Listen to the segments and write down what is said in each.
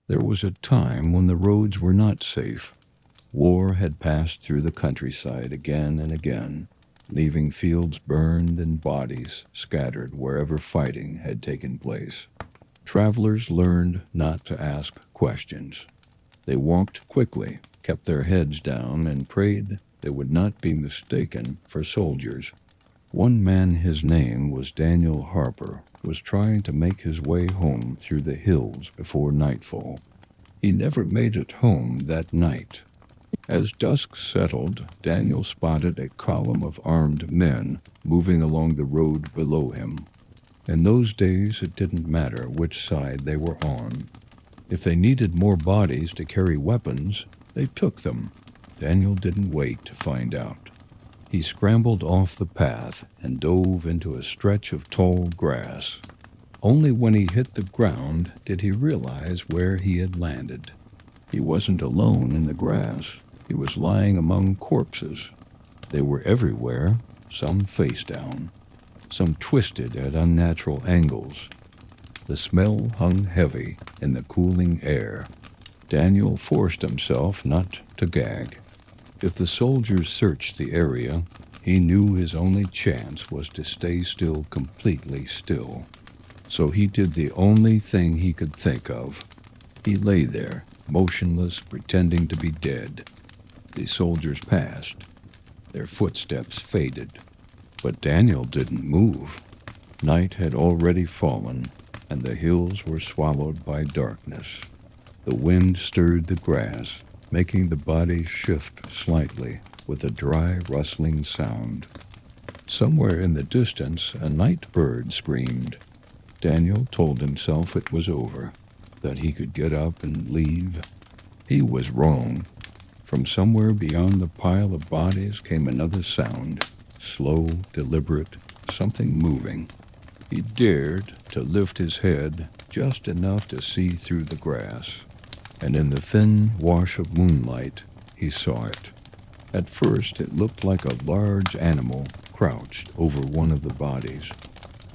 There was a time when the roads were not safe. War had passed through the countryside again and again, leaving fields burned and bodies scattered wherever fighting had taken place. Travelers learned not to ask questions. They walked quickly, kept their heads down, and prayed they would not be mistaken for soldiers. One man, his name was Daniel Harper, was trying to make his way home through the hills before nightfall. He never made it home that night. As dusk settled, Daniel spotted a column of armed men moving along the road below him. In those days, it didn't matter which side they were on. If they needed more bodies to carry weapons, they took them. Daniel didn't wait to find out. He scrambled off the path and dove into a stretch of tall grass. Only when he hit the ground did he realize where he had landed. He wasn't alone in the grass. He was lying among corpses. They were everywhere, some face down, some twisted at unnatural angles. The smell hung heavy in the cooling air. Daniel forced himself not to gag. If the soldiers searched the area, he knew his only chance was to stay still, completely still. So he did the only thing he could think of. He lay there, motionless, pretending to be dead. The soldiers passed. Their footsteps faded. But Daniel didn't move. Night had already fallen, and the hills were swallowed by darkness. The wind stirred the grass, making the bodies shift slightly with a dry, rustling sound. Somewhere in the distance, a night bird screamed. Daniel told himself it was over, that he could get up and leave. He was wrong. From somewhere beyond the pile of bodies came another sound, slow, deliberate, something moving. He dared to lift his head just enough to see through the grass, and in the thin wash of moonlight, he saw it. At first, it looked like a large animal crouched over one of the bodies,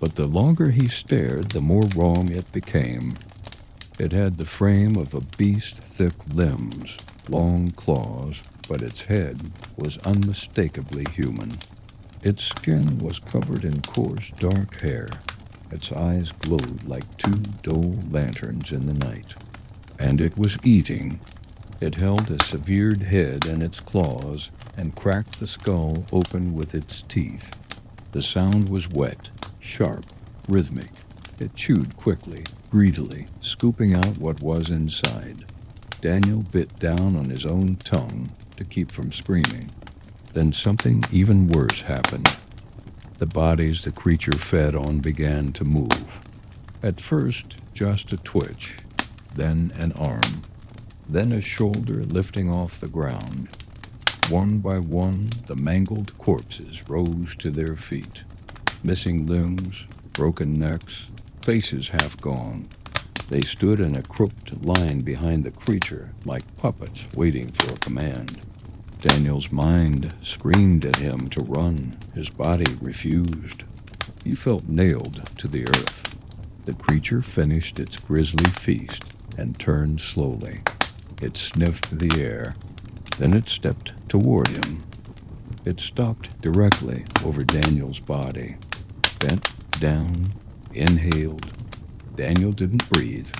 but the longer he stared, the more wrong it became. It had the frame of a beast, thick limbs, long claws, but its head was unmistakably human. Its skin was covered in coarse, dark hair. Its eyes glowed like two dull lanterns in the night. And it was eating. It held a severed head in its claws and cracked the skull open with its teeth. The sound was wet, sharp, rhythmic. It chewed quickly, greedily, scooping out what was inside. Daniel bit down on his own tongue to keep from screaming. Then something even worse happened. The bodies the creature fed on began to move. At first, just a twitch, then an arm, then a shoulder lifting off the ground. One by one, the mangled corpses rose to their feet. Missing limbs, broken necks, faces half gone. They stood in a crooked line behind the creature, like puppets waiting for a command. Daniel's mind screamed at him to run. His body refused. He felt nailed to the earth. The creature finished its grisly feast and turned slowly. It sniffed the air. Then it stepped toward him. It stopped directly over Daniel's body. Bent down, inhaled. Daniel didn't breathe.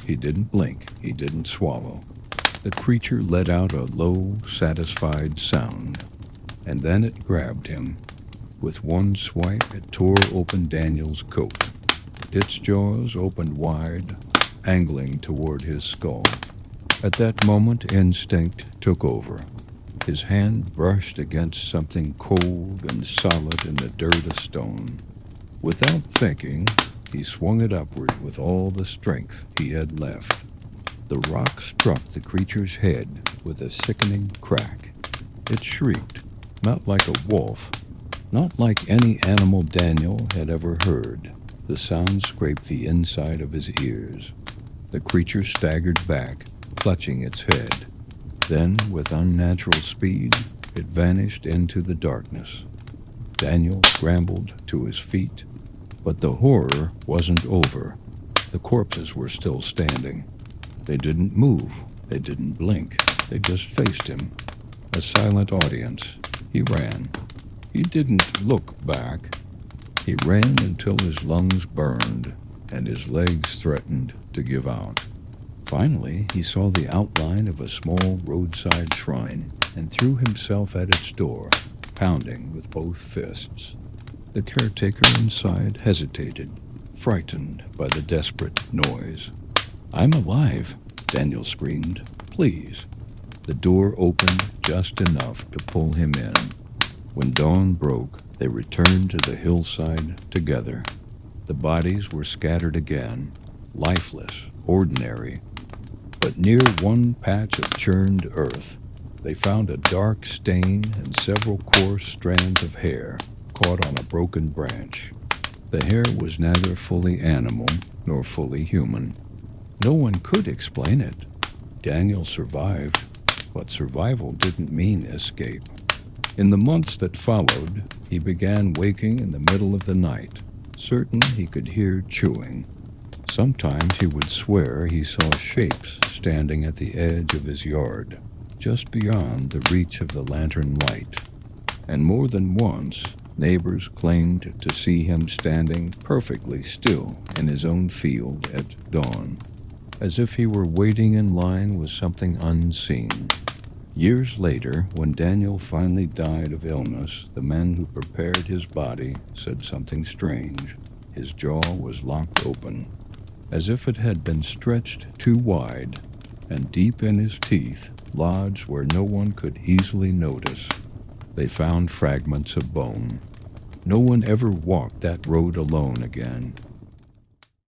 He didn't blink. He didn't swallow. The creature let out a low, satisfied sound, and then it grabbed him. With one swipe, it tore open Daniel's coat. Its jaws opened wide, angling toward his skull. At that moment, instinct took over. His hand brushed against something cold and solid in the dirt of stone. Without thinking, he swung it upward with all the strength he had left. The rock struck the creature's head with a sickening crack. It shrieked, not like a wolf, not like any animal Daniel had ever heard. The sound scraped the inside of his ears. The creature staggered back, clutching its head. Then, with unnatural speed, it vanished into the darkness. Daniel scrambled to his feet, but the horror wasn't over. The corpses were still standing. They didn't move. They didn't blink. They just faced him. A silent audience. He ran. He didn't look back. He ran until his lungs burned and his legs threatened to give out. Finally, he saw the outline of a small roadside shrine and threw himself at its door, pounding with both fists. The caretaker inside hesitated, frightened by the desperate noise. "I'm alive," Daniel screamed. "Please." The door opened just enough to pull him in. When dawn broke, they returned to the hillside together. The bodies were scattered again, lifeless, ordinary. But near one patch of churned earth, they found a dark stain and several coarse strands of hair caught on a broken branch. The hair was neither fully animal nor fully human. No one could explain it. Daniel survived, but survival didn't mean escape. In the months that followed, he began waking in the middle of the night, certain he could hear chewing. Sometimes he would swear he saw shapes standing at the edge of his yard, just beyond the reach of the lantern light. And more than once, neighbors claimed to see him standing perfectly still in his own field at dawn, as if he were waiting in line with something unseen. Years later, when Daniel finally died of illness, the men who prepared his body said something strange. His jaw was locked open, as if it had been stretched too wide, and deep in his teeth, lodged where no one could easily notice, they found fragments of bone. No one ever walked that road alone again,